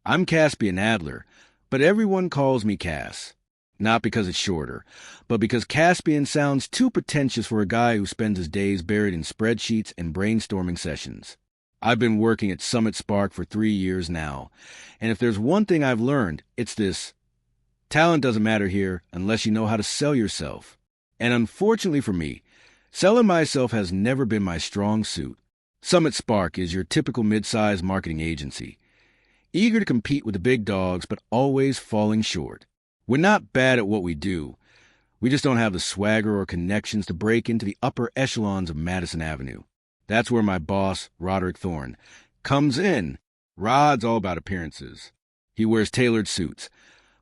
I'm Caspian Adler, but everyone calls me Cass. Not because it's shorter, but because Caspian sounds too pretentious for a guy who spends his days buried in spreadsheets and brainstorming sessions. I've been working at Summit Spark for 3 years now, and if there's one thing I've learned, it's this. Talent doesn't matter here unless you know how to sell yourself. And unfortunately for me, selling myself has never been my strong suit. Summit Spark is your typical mid-sized marketing agency, eager to compete with the big dogs but always falling short. We're not bad at what we do. We just don't have the swagger or connections to break into the upper echelons of Madison Avenue. That's where my boss, Roderick Thorne, comes in. Rod's all about appearances. He wears tailored suits,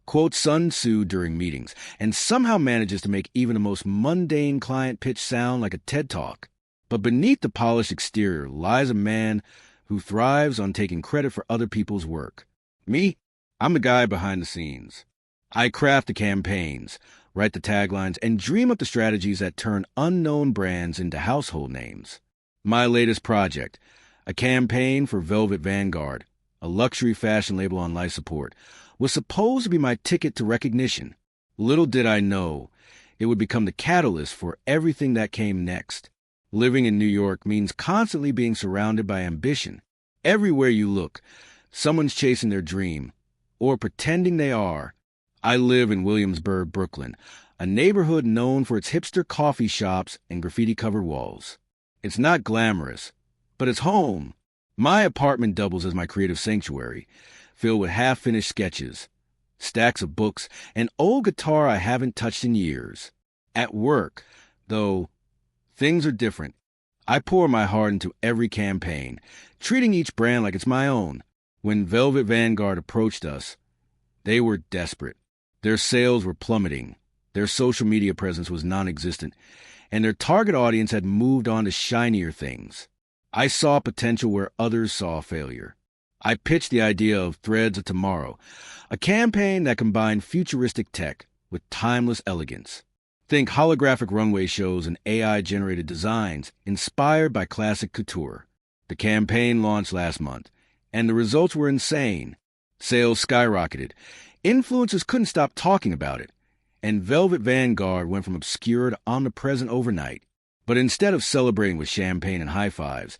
quotes Sun Tzu during meetings, and somehow manages to make even the most mundane client pitch sound like a TED Talk. But beneath the polished exterior lies a man who thrives on taking credit for other people's work. Me? I'm the guy behind the scenes. I craft the campaigns, write the taglines, and dream up the strategies that turn unknown brands into household names. My latest project, a campaign for Velvet Vanguard, a luxury fashion label on life support, was supposed to be my ticket to recognition. Little did I know, it would become the catalyst for everything that came next. Living in New York means constantly being surrounded by ambition. Everywhere you look, someone's chasing their dream, or pretending they are. I live in Williamsburg, Brooklyn, a neighborhood known for its hipster coffee shops and graffiti-covered walls. It's not glamorous, but it's home. My apartment doubles as my creative sanctuary, filled with half-finished sketches, stacks of books, and old guitar I haven't touched in years. At work, though, things are different. I pour my heart into every campaign, treating each brand like it's my own. When Velvet Vanguard approached us, they were desperate. Their sales were plummeting, their social media presence was non-existent, and their target audience had moved on to shinier things. I saw potential where others saw failure. I pitched the idea of Threads of Tomorrow, a campaign that combined futuristic tech with timeless elegance. Think holographic runway shows and AI-generated designs inspired by classic couture. The campaign launched last month, and the results were insane. Sales skyrocketed. Influencers couldn't stop talking about it, and Velvet Vanguard went from obscure to omnipresent overnight. But instead of celebrating with champagne and high fives,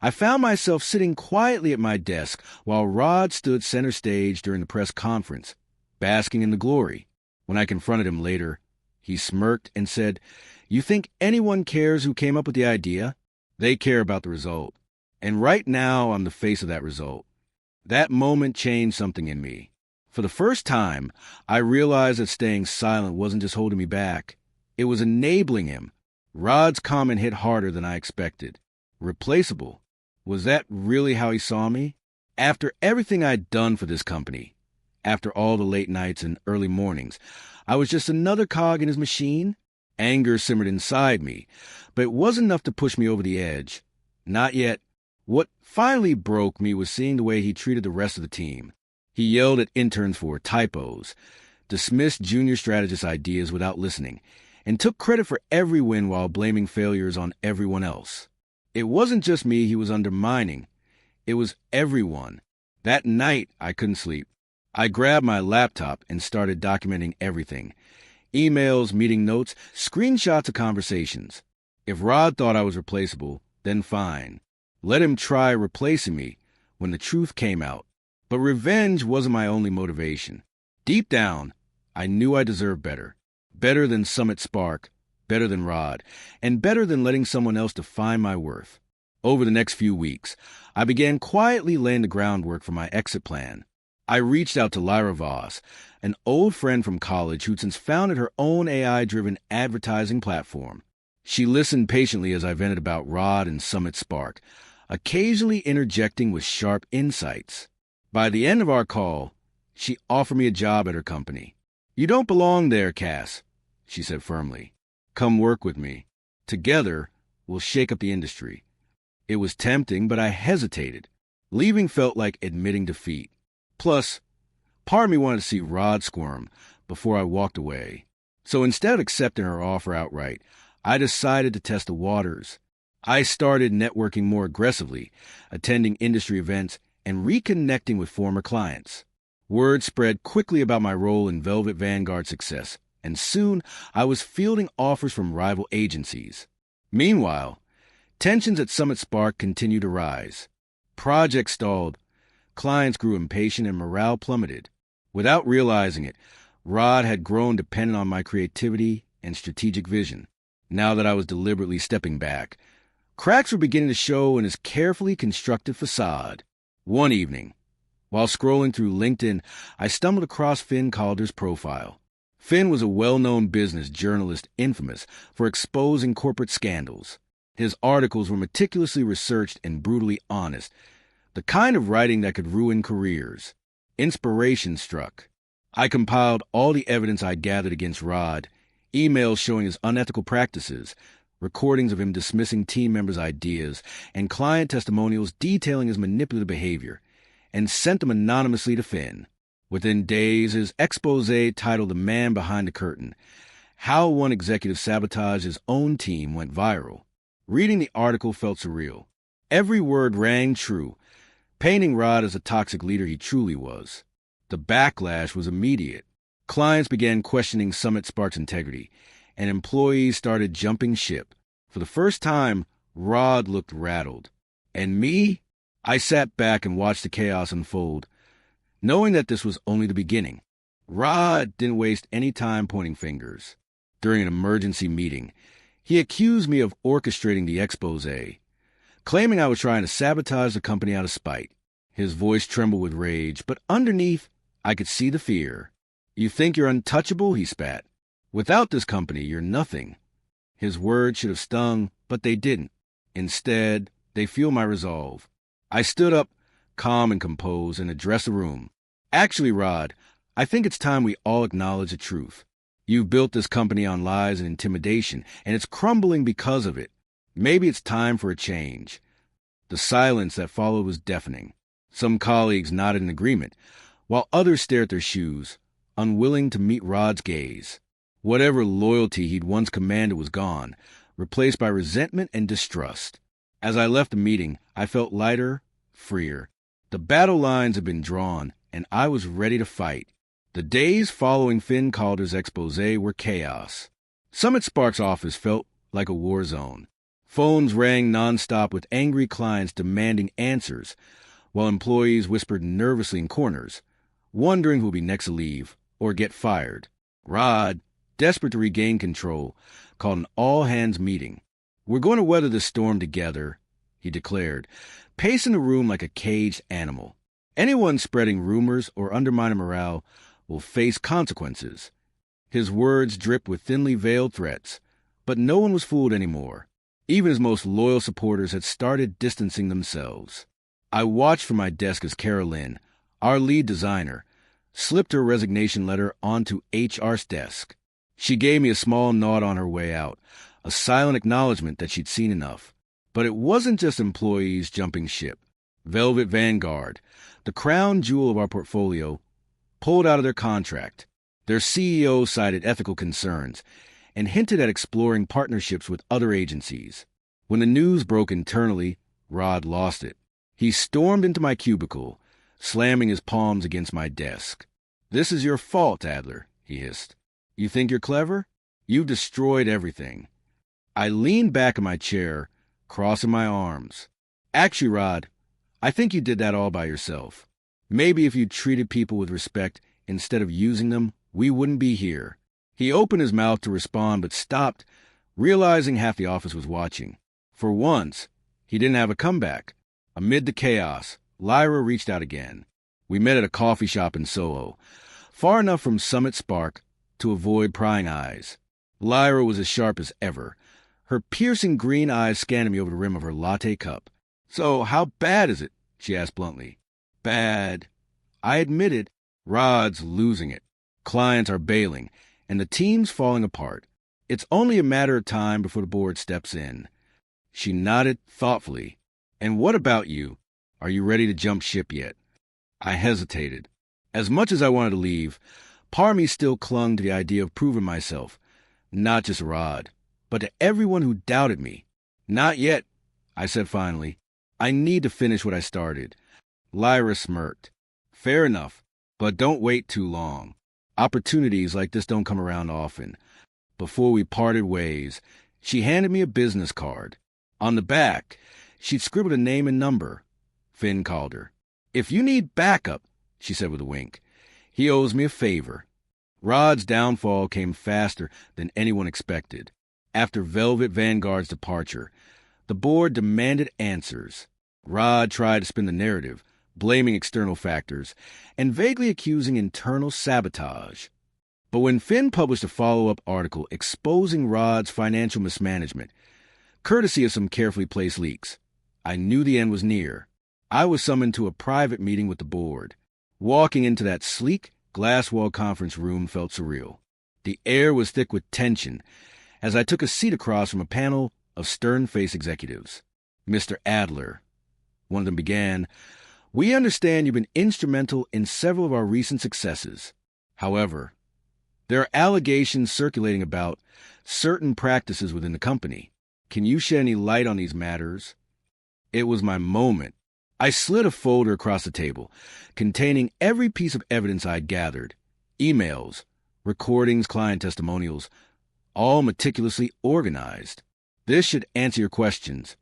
I found myself sitting quietly at my desk while Rod stood center stage during the press conference, basking in the glory. When I confronted him later, he smirked and said, "You think anyone cares who came up with the idea? They care about the result. And right now, I'm the face of that result." That moment changed something in me. For the first time, I realized that staying silent wasn't just holding me back. It was enabling him. Rod's comment hit harder than I expected. Replaceable. Was that really how he saw me? After everything I'd done for this company, after all the late nights and early mornings, I was just another cog in his machine? Anger simmered inside me, but it wasn't enough to push me over the edge. Not yet. What finally broke me was seeing the way he treated the rest of the team. He yelled at interns for typos, dismissed junior strategists' ideas without listening, and took credit for every win while blaming failures on everyone else. It wasn't just me he was undermining. It was everyone. That night, I couldn't sleep. I grabbed my laptop and started documenting everything. Emails, meeting notes, screenshots of conversations. If Rod thought I was replaceable, then fine. Let him try replacing me when the truth came out. But revenge wasn't my only motivation. Deep down, I knew I deserved better. Better than Summit Spark, better than Rod, and better than letting someone else define my worth. Over the next few weeks, I began quietly laying the groundwork for my exit plan. I reached out to Lyra Voss, an old friend from college who'd since founded her own AI-driven advertising platform. She listened patiently as I vented about Rod and Summit Spark, occasionally interjecting with sharp insights. By the end of our call, she offered me a job at her company. "You don't belong there, Cass," she said firmly. "Come work with me. Together, we'll shake up the industry." It was tempting, but I hesitated. Leaving felt like admitting defeat. Plus, part of me wanted to see Rod squirm before I walked away. So instead of accepting her offer outright, I decided to test the waters. I started networking more aggressively, attending industry events, and reconnecting with former clients. Word spread quickly about my role in Velvet Vanguard's success, and soon I was fielding offers from rival agencies. Meanwhile, tensions at Summit Spark continued to rise. Projects stalled, clients grew impatient, and morale plummeted. Without realizing it, Rod had grown dependent on my creativity and strategic vision. Now that I was deliberately stepping back, cracks were beginning to show in his carefully constructed facade. One evening, while scrolling through LinkedIn, I stumbled across Finn Calder's profile. Finn was a well-known business journalist infamous for exposing corporate scandals. His articles were meticulously researched and brutally honest, the kind of writing that could ruin careers. Inspiration struck. I compiled all the evidence I gathered against Rod, emails showing his unethical practices, recordings of him dismissing team members' ideas, and client testimonials detailing his manipulative behavior, and sent them anonymously to Finn. Within days, his exposé titled The Man Behind the Curtain, How One Executive Sabotaged His Own Team, went viral. Reading the article felt surreal. Every word rang true, painting Rod as a toxic leader he truly was. The backlash was immediate. Clients began questioning Summit Spark's integrity, and employees started jumping ship. For the first time, Rod looked rattled. And me? I sat back and watched the chaos unfold, knowing that this was only the beginning. Rod didn't waste any time pointing fingers. During an emergency meeting, he accused me of orchestrating the exposé, claiming I was trying to sabotage the company out of spite. His voice trembled with rage, but underneath, I could see the fear. "You think you're untouchable?" he spat. "Without this company, you're nothing." His words should have stung, but they didn't. Instead, they fueled my resolve. I stood up, calm and composed, and addressed the room. "Actually, Rod, I think it's time we all acknowledge the truth. You've built this company on lies and intimidation, and it's crumbling because of it. Maybe it's time for a change." The silence that followed was deafening. Some colleagues nodded in agreement, while others stared at their shoes, unwilling to meet Rod's gaze. Whatever loyalty he'd once commanded was gone, replaced by resentment and distrust. As I left the meeting, I felt lighter, freer. The battle lines had been drawn, and I was ready to fight. The days following Finn Calder's exposé were chaos. Summit Spark's office felt like a war zone. Phones rang nonstop with angry clients demanding answers, while employees whispered nervously in corners, wondering who would be next to leave or get fired. Rod, desperate to regain control, called an all-hands meeting. "We're going to weather this storm together," he declared, pacing the room like a caged animal. "Anyone spreading rumors or undermining morale will face consequences." His words dripped with thinly veiled threats, but no one was fooled anymore. Even his most loyal supporters had started distancing themselves. I watched from my desk as Carolyn, our lead designer, slipped her resignation letter onto HR's desk. She gave me a small nod on her way out, a silent acknowledgement that she'd seen enough. But it wasn't just employees jumping ship. Velvet Vanguard, the crown jewel of our portfolio, pulled out of their contract. Their CEO cited ethical concerns and hinted at exploring partnerships with other agencies. When the news broke internally, Rod lost it. He stormed into my cubicle, slamming his palms against my desk. "This is your fault, Adler," he hissed. "You think you're clever? You've destroyed everything." I leaned back in my chair, crossing my arms. "Actually, Rod, I think you did that all by yourself. Maybe if you treated people with respect instead of using them, we wouldn't be here." He opened his mouth to respond but stopped, realizing half the office was watching. For once, he didn't have a comeback. Amid the chaos, Lyra reached out again. We met at a coffee shop in Soho, far enough from Summit Spark to avoid prying eyes. Lyra was as sharp as ever, her piercing green eyes scanning me over the rim of her latte cup. "So, how bad is it?" she asked bluntly. "Bad," I admitted. "Rod's losing it. Clients are bailing, and the team's falling apart. It's only a matter of time before the board steps in." She nodded thoughtfully. "And what about you? Are you ready to jump ship yet?" I hesitated. As much as I wanted to leave, part of me still clung to the idea of proving myself, not just Rod, but to everyone who doubted me. "Not yet," I said finally. "I need to finish what I started." Lyra smirked. "Fair enough. But don't wait too long. Opportunities like this don't come around often. Before we parted ways, she handed me a business card. On the back, she'd scribbled a name and number. Finn called her. "If you need backup," she said with a wink, "he owes me a favor." Rod's downfall came faster than anyone expected. After Velvet Vanguard's departure, the board demanded answers. Rod tried to spin the narrative, blaming external factors and vaguely accusing internal sabotage. But when Finn published a follow-up article exposing Rod's financial mismanagement, courtesy of some carefully placed leaks, I knew the end was near. I was summoned to a private meeting with the board. Walking into that sleek, glass-wall conference room felt surreal. The air was thick with tension as I took a seat across from a panel of stern-faced executives. "Mr. Adler," one of them began, "we understand you've been instrumental in several of our recent successes. However, there are allegations circulating about certain practices within the company. Can you shed any light on these matters?" It was my moment. I slid a folder across the table, containing every piece of evidence I'd gathered. Emails, recordings, client testimonials, all meticulously organized. "This should answer your questions,"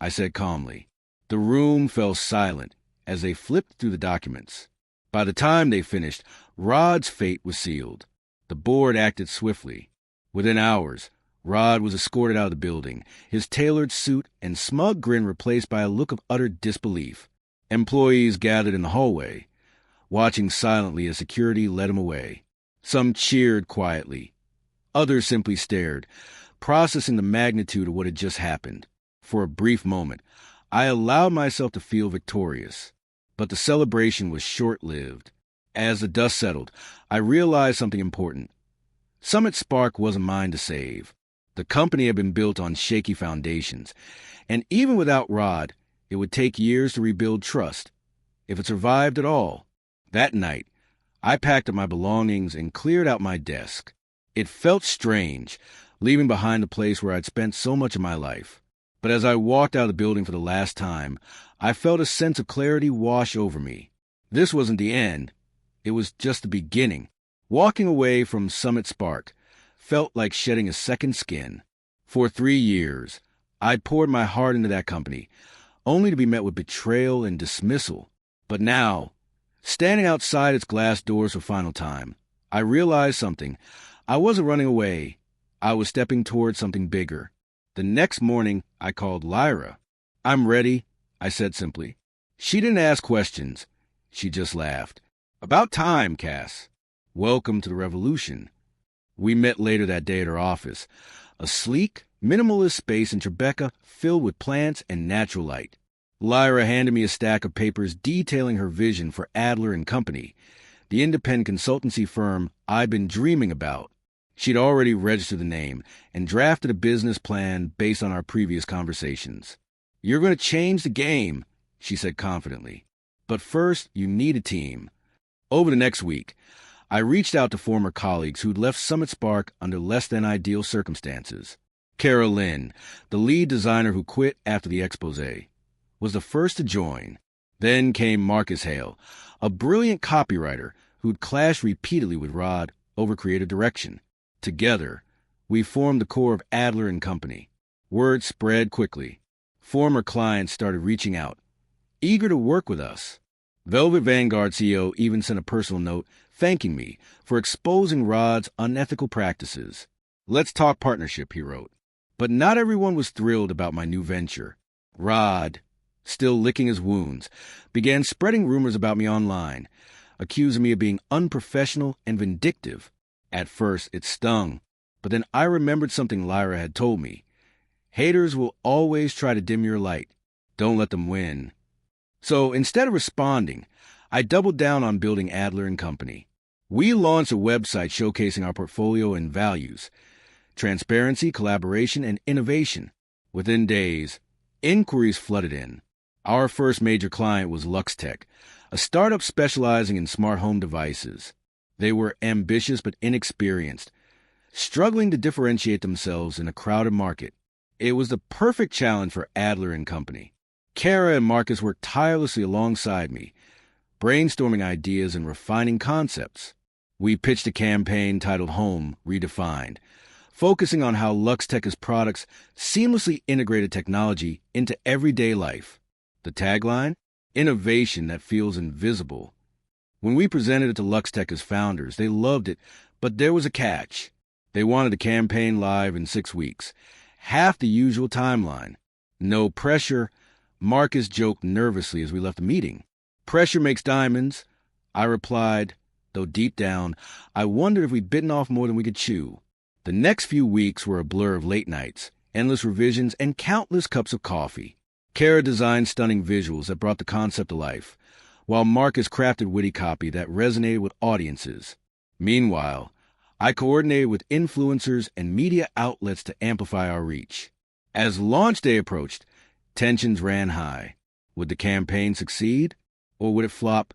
I said calmly. The room fell silent as they flipped through the documents. By the time they finished, Rod's fate was sealed. The board acted swiftly. Within hours, Rod was escorted out of the building, his tailored suit and smug grin replaced by a look of utter disbelief. Employees gathered in the hallway, watching silently as security led him away. Some cheered quietly. Others simply stared, processing the magnitude of what had just happened. For a brief moment, I allowed myself to feel victorious. But the celebration was short-lived. As the dust settled, I realized something important. Summit Spark wasn't mine to save. The company had been built on shaky foundations, and even without Rod, it would take years to rebuild trust, if it survived at all. That night, I packed up my belongings and cleared out my desk. It felt strange, leaving behind the place where I'd spent so much of my life. But as I walked out of the building for the last time, I felt a sense of clarity wash over me. This wasn't the end. It was just the beginning. Walking away from Summit Spark felt like shedding a second skin. For 3 years, I'd poured my heart into that company, only to be met with betrayal and dismissal. But now, standing outside its glass doors for final time, I realized something. I wasn't running away. I was stepping towards something bigger. The next morning, I called Lyra. "I'm ready," I said simply. She didn't ask questions. She just laughed. "About time, Cass. Welcome to the revolution." We met later that day at her office, a sleek, minimalist space in Tribeca filled with plants and natural light. Lyra handed me a stack of papers detailing her vision for Adler and Company, the independent consultancy firm I'd been dreaming about. She'd already registered the name and drafted a business plan based on our previous conversations. "You're going to change the game," she said confidently. "But first, you need a team." Over the next week, I reached out to former colleagues who'd left Summit Spark under less than ideal circumstances. Kara Lynn, the lead designer who quit after the expose, was the first to join. Then came Marcus Hale, a brilliant copywriter who'd clashed repeatedly with Rod over creative direction. Together, we formed the core of Adler and Company. Word spread quickly. Former clients started reaching out, eager to work with us. Velvet Vanguard CEO even sent a personal note thanking me for exposing Rod's unethical practices. "Let's talk partnership," he wrote. But not everyone was thrilled about my new venture. Rod, still licking his wounds, began spreading rumors about me online, accusing me of being unprofessional and vindictive. At first, it stung, but then I remembered something Lyra had told me. Haters will always try to dim your light. Don't let them win. So instead of responding, I doubled down on building Adler and Company. We launched a website showcasing our portfolio and values: transparency, collaboration, and innovation. Within days, inquiries flooded in. Our first major client was LuxTech, a startup specializing in smart home devices. They were ambitious but inexperienced, struggling to differentiate themselves in a crowded market. It was the perfect challenge for Adler and Company. Kara and Marcus worked tirelessly alongside me, brainstorming ideas and refining concepts. We pitched a campaign titled Home Redefined, focusing on how LuxTech's products seamlessly integrated technology into everyday life. The tagline? Innovation that feels invisible. When we presented it to LuxTech's founders, they loved it, but there was a catch. They wanted the campaign live in 6 weeks, half the usual timeline. No pressure, Marcus joked nervously as we left the meeting. Pressure makes diamonds, I replied, though deep down, I wondered if we'd bitten off more than we could chew. The next few weeks were a blur of late nights, endless revisions, and countless cups of coffee. Kara designed stunning visuals that brought the concept to life, while Marcus crafted witty copy that resonated with audiences. Meanwhile, I coordinated with influencers and media outlets to amplify our reach. As launch day approached, tensions ran high. Would the campaign succeed, or would it flop,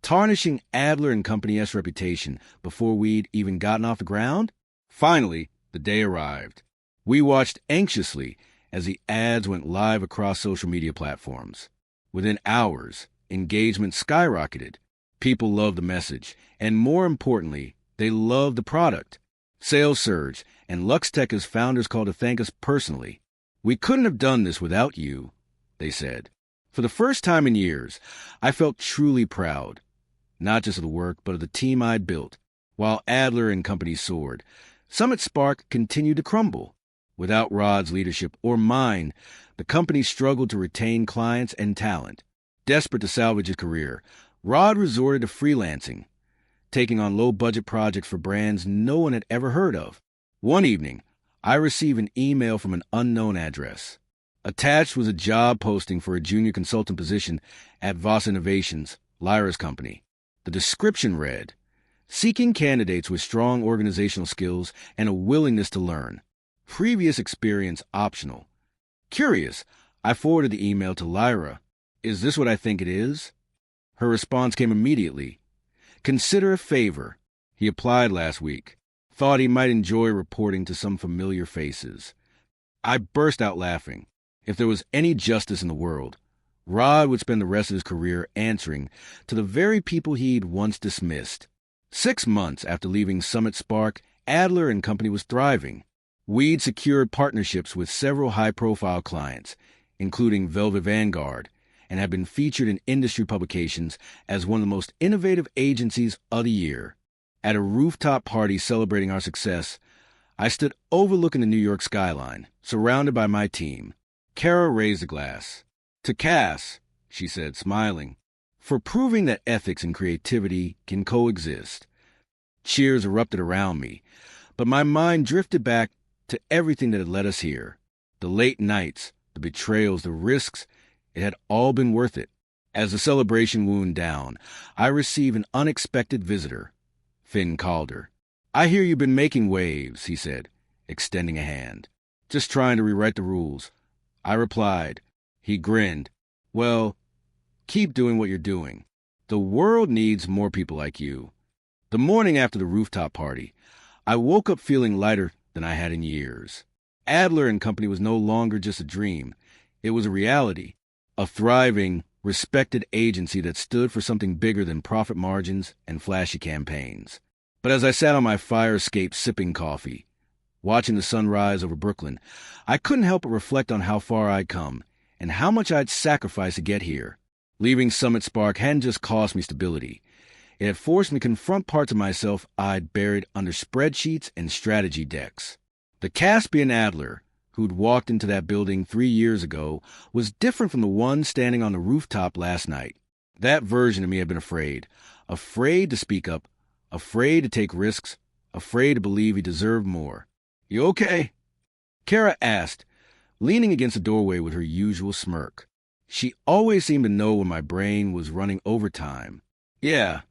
tarnishing Adler and Company's reputation before we'd even gotten off the ground? Finally, the day arrived. We watched anxiously as the ads went live across social media platforms. Within hours, engagement skyrocketed. People loved the message, and more importantly, they loved the product. Sales surged, and LuxTech's founders called to thank us personally. We couldn't have done this without you, they said. For the first time in years, I felt truly proud, not just of the work, but of the team I'd built. While Adler and Company soared, Summit Spark continued to crumble. Without Rod's leadership or mine, the company struggled to retain clients and talent. Desperate to salvage his career, Rod resorted to freelancing, taking on low-budget projects for brands no one had ever heard of. One evening, I received an email from an unknown address. Attached was a job posting for a junior consultant position at Voss Innovations, Lyra's company. The description read, seeking candidates with strong organizational skills and a willingness to learn. Previous experience optional. Curious, I forwarded the email to Lyra. Is this what I think it is? Her response came immediately. Consider a favor. He applied last week. Thought he might enjoy reporting to some familiar faces. I burst out laughing. If there was any justice in the world, Rod would spend the rest of his career answering to the very people he'd once dismissed. 6 months after leaving Summit Spark, Adler and Company was thriving. We'd secured partnerships with several high-profile clients, including Velvet Vanguard, and had been featured in industry publications as one of the most innovative agencies of the year. At a rooftop party celebrating our success, I stood overlooking the New York skyline, surrounded by my team. Kara raised a glass. To Cass, she said, smiling, for proving that ethics and creativity can coexist. Cheers erupted around me, but my mind drifted back to everything that had led us here. The late nights, the betrayals, the risks, it had all been worth it. As the celebration wound down, I received an unexpected visitor, Finn Calder. I hear you've been making waves, he said, extending a hand. Just trying to rewrite the rules. I replied. He grinned. Well, keep doing what you're doing. The world needs more people like you. The morning after the rooftop party, I woke up feeling lighter than I had in years. Adler and Company was no longer just a dream. It was a reality, a thriving, respected agency that stood for something bigger than profit margins and flashy campaigns. But as I sat on my fire escape sipping coffee, watching the sun rise over Brooklyn, I couldn't help but reflect on how far I'd come and how much I'd sacrificed to get here. Leaving Summit Spark hadn't just cost me stability. It had forced me to confront parts of myself I'd buried under spreadsheets and strategy decks. The Caspian Adler, who'd walked into that building 3 years ago, was different from the one standing on the rooftop last night. That version of me had been afraid to speak up, afraid to take risks, afraid to believe he deserved more. You okay? Kara asked, leaning against the doorway with her usual smirk. She always seemed to know when my brain was running overtime. Yeah,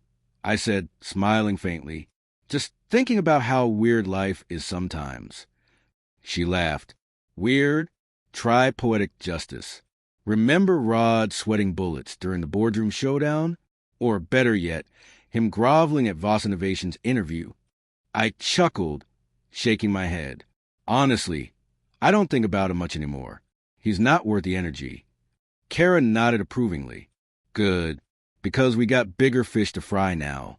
I said, smiling faintly, just thinking about how weird life is sometimes. She laughed. Weird? Try poetic justice. Remember Rod sweating bullets during the boardroom showdown? Or better yet, him groveling at Voss Innovations' interview. I chuckled, shaking my head. Honestly, I don't think about him much anymore. He's not worth the energy. Kara nodded approvingly. Good, Because we got bigger fish to fry now.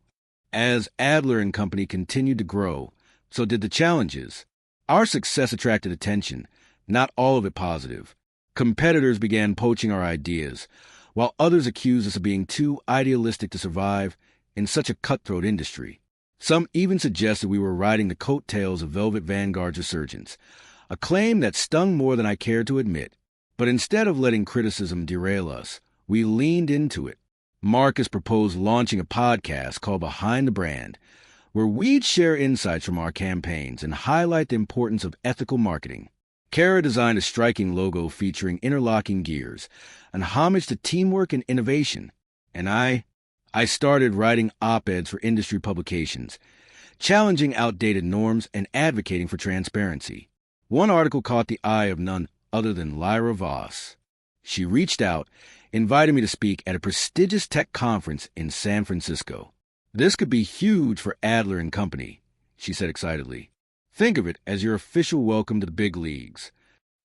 As Adler and Company continued to grow, so did the challenges. Our success attracted attention, not all of it positive. Competitors began poaching our ideas, while others accused us of being too idealistic to survive in such a cutthroat industry. Some even suggested we were riding the coattails of Velvet Vanguard's resurgence, a claim that stung more than I cared to admit. But instead of letting criticism derail us, we leaned into it. Marcus proposed launching a podcast called Behind the Brand, where we'd share insights from our campaigns and highlight the importance of ethical marketing. Kara designed a striking logo featuring interlocking gears, an homage to teamwork and innovation. And I started writing op-eds for industry publications, challenging outdated norms and advocating for transparency. One article caught the eye of none other than Lyra Voss. She reached out, inviting me to speak at a prestigious tech conference in San Francisco. "This could be huge for Adler and Company," she said excitedly. "Think of it as your official welcome to the big leagues."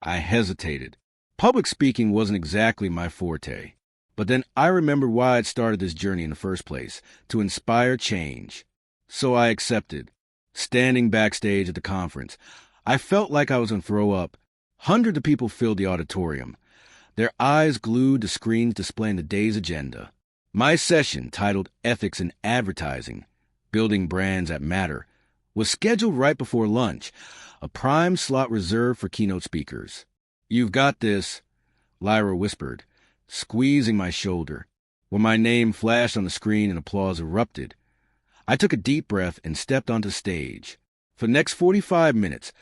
I hesitated. Public speaking wasn't exactly my forte. But then I remembered why I'd started this journey in the first place, to inspire change. So I accepted. Standing backstage at the conference, I felt like I was going to throw up. Hundreds of people filled the auditorium, their eyes glued to screens displaying the day's agenda. My session, titled Ethics in Advertising, Building Brands That Matter, was scheduled right before lunch, a prime slot reserved for keynote speakers. "You've got this," Lyra whispered, squeezing my shoulder. When my name flashed on the screen and applause erupted, I took a deep breath and stepped onto stage. For the next 45 minutes,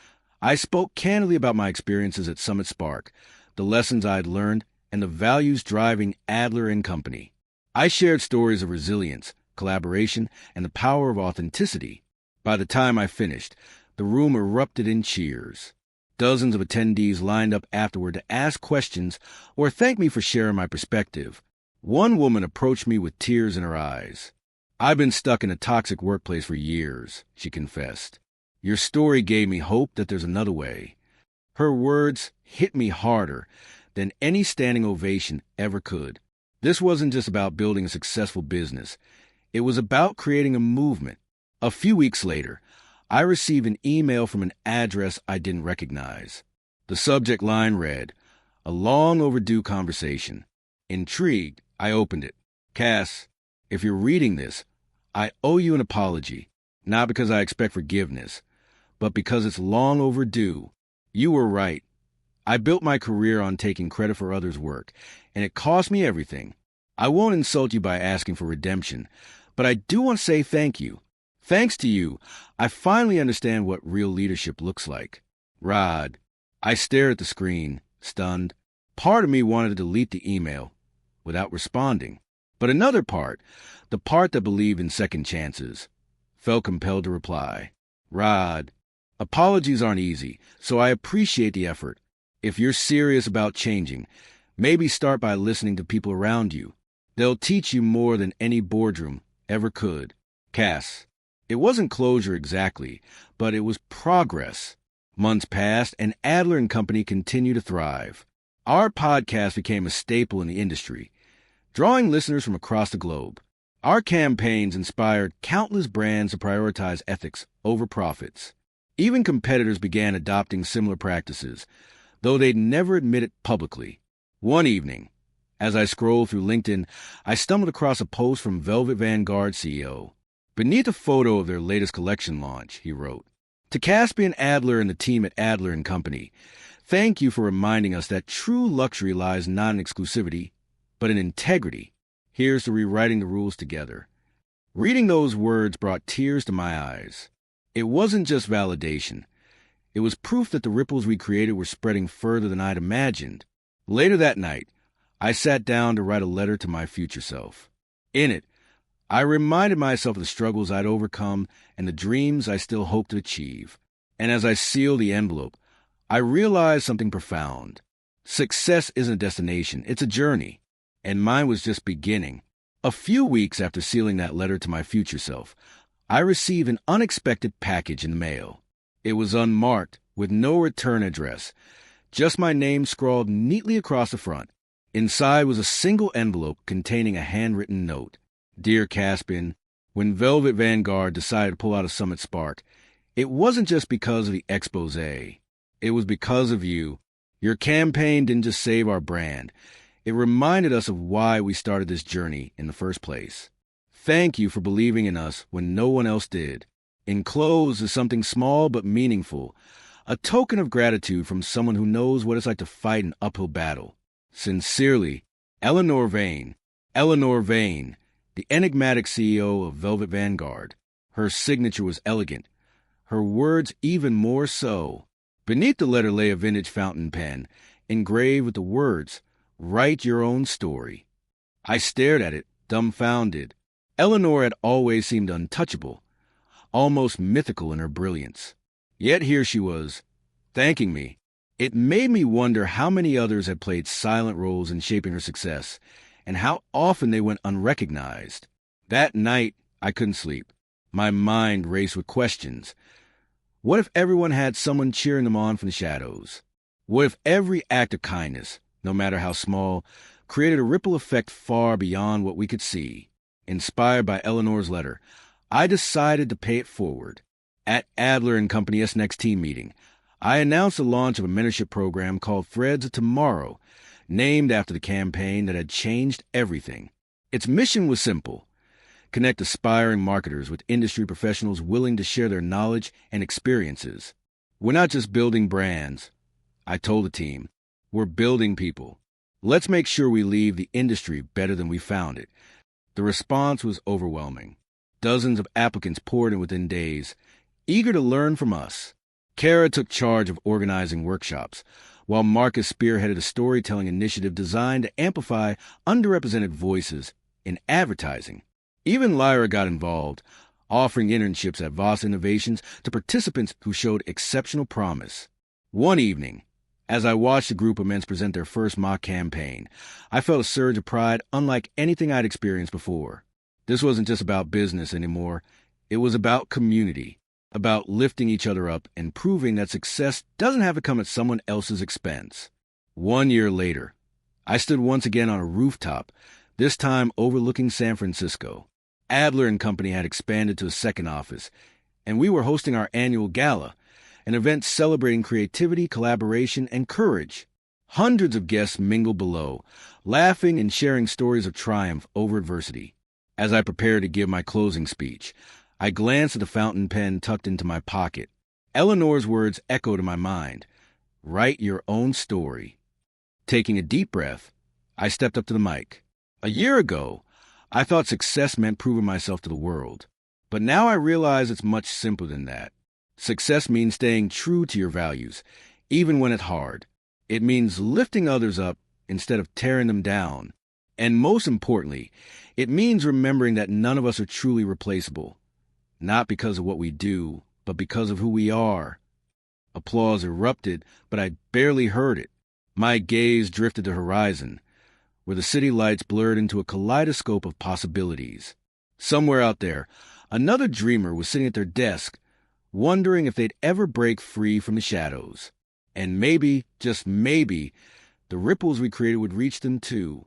I spoke candidly about my experiences at Summit Spark, the lessons I'd learned, and the values driving Adler and Company. I shared stories of resilience, collaboration, and the power of authenticity. By the time I finished, the room erupted in cheers. Dozens of attendees lined up afterward to ask questions or thank me for sharing my perspective. One woman approached me with tears in her eyes. "I've been stuck in a toxic workplace for years," she confessed. "Your story gave me hope that there's another way." Her words hit me harder than any standing ovation ever could. This wasn't just about building a successful business. It was about creating a movement. A few weeks later, I received an email from an address I didn't recognize. The subject line read, "A long overdue conversation." Intrigued, I opened it. "Cass, if you're reading this, I owe you an apology, not because I expect forgiveness, but because it's long overdue. You were right. I built my career on taking credit for others' work, and it cost me everything. I won't insult you by asking for redemption, but I do want to say thank you. Thanks to you, I finally understand what real leadership looks like." Rod. I stared at the screen, stunned. Part of me wanted to delete the email without responding. But another part, the part that believed in second chances, felt compelled to reply. "Rod, apologies aren't easy, so I appreciate the effort. If you're serious about changing, maybe start by listening to people around you. They'll teach you more than any boardroom ever could." Cass. It wasn't closure exactly, but it was progress. Months passed, and Adler and Company continued to thrive. Our podcast became a staple in the industry, drawing listeners from across the globe. Our campaigns inspired countless brands to prioritize ethics over profits. Even competitors began adopting similar practices, though they'd never admit it publicly. One evening, as I scrolled through LinkedIn, I stumbled across a post from Velvet Vanguard CEO. Beneath a photo of their latest collection launch, he wrote, "To Caspian Adler and the team at Adler and Company, thank you for reminding us that true luxury lies not in exclusivity, but in integrity. Here's to rewriting the rules together." Reading those words brought tears to my eyes. It wasn't just validation. It was proof that the ripples we created were spreading further than I'd imagined. Later that night, I sat down to write a letter to my future self. In it, I reminded myself of the struggles I'd overcome and the dreams I still hoped to achieve. And as I sealed the envelope, I realized something profound. Success isn't a destination, it's a journey. And mine was just beginning. A few weeks after sealing that letter to my future self, I received an unexpected package in the mail. It was unmarked, with no return address, just my name scrawled neatly across the front. Inside was a single envelope containing a handwritten note. Dear Caspian, when Velvet Vanguard decided to pull out of Summit Spark, it wasn't just because of the expose. It was because of you. Your campaign didn't just save our brand. It reminded us of why we started this journey in the first place. Thank you for believing in us when no one else did. Enclosed is something small but meaningful, a token of gratitude from someone who knows what it's like to fight an uphill battle. Sincerely, Eleanor Vane. Eleanor Vane, the enigmatic CEO of Velvet Vanguard. Her signature was elegant, her words even more so. Beneath the letter lay a vintage fountain pen, engraved with the words, "Write your own story." I stared at it, dumbfounded. Eleanor had always seemed untouchable, almost mythical in her brilliance. Yet here she was, thanking me. It made me wonder how many others had played silent roles in shaping her success, and how often they went unrecognized. That night, I couldn't sleep. My mind raced with questions. What if everyone had someone cheering them on from the shadows? What if every act of kindness, no matter how small, created a ripple effect far beyond what we could see? Inspired by Eleanor's letter, I decided to pay it forward. At Adler & Company's next team meeting, I announced the launch of a mentorship program called Threads of Tomorrow, named after the campaign that had changed everything. Its mission was simple: connect aspiring marketers with industry professionals willing to share their knowledge and experiences. We're not just building brands, I told the team. We're building people. Let's make sure we leave the industry better than we found it. The response was overwhelming. Dozens of applicants poured in within days, eager to learn from us. Kara took charge of organizing workshops, while Marcus spearheaded a storytelling initiative designed to amplify underrepresented voices in advertising. Even Lyra got involved, offering internships at Voss Innovations to participants who showed exceptional promise. One evening, as I watched the group of men present their first mock campaign, I felt a surge of pride unlike anything I'd experienced before. This wasn't just about business anymore. It was about community, about lifting each other up and proving that success doesn't have to come at someone else's expense. 1 year later, I stood once again on a rooftop, this time overlooking San Francisco. Adler & Company had expanded to a second office, and we were hosting our annual gala, an event celebrating creativity, collaboration, and courage. Hundreds of guests mingled below, laughing and sharing stories of triumph over adversity. As I prepared to give my closing speech, I glanced at the fountain pen tucked into my pocket. Eleanor's words echoed in my mind. Write your own story. Taking a deep breath, I stepped up to the mic. A year ago, I thought success meant proving myself to the world. But now I realize it's much simpler than that. Success means staying true to your values, even when it's hard. It means lifting others up instead of tearing them down. And most importantly, it means remembering that none of us are truly replaceable. Not because of what we do, but because of who we are. Applause erupted, but I barely heard it. My gaze drifted to the horizon, where the city lights blurred into a kaleidoscope of possibilities. Somewhere out there, another dreamer was sitting at their desk, wondering if they'd ever break free from the shadows. And maybe, just maybe, the ripples we created would reach them too.